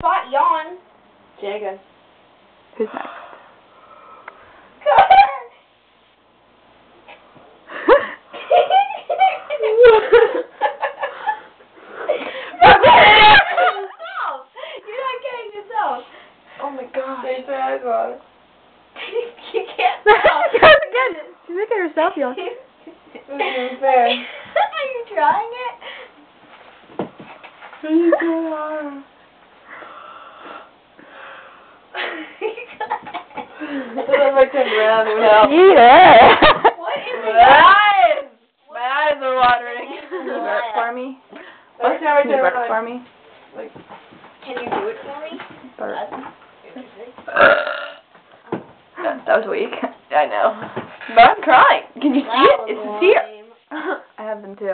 Spot yawn. Jaga. Who's next? You're not getting yourself. Oh my god. There's your eyes on. You can't stop. She's making herself yawn. This isn't fair. Are you trying it? It's so hard. I thought if I turned around it would help. Yeah. What is My it? eyes! My eyes are watering. Can you burp for me? Let's see how I Can you turn burp around. for me? Like, Can you do it for me? Burp. that was weak. I know. But I'm trying. Can you see it? It's a tear. I have them too.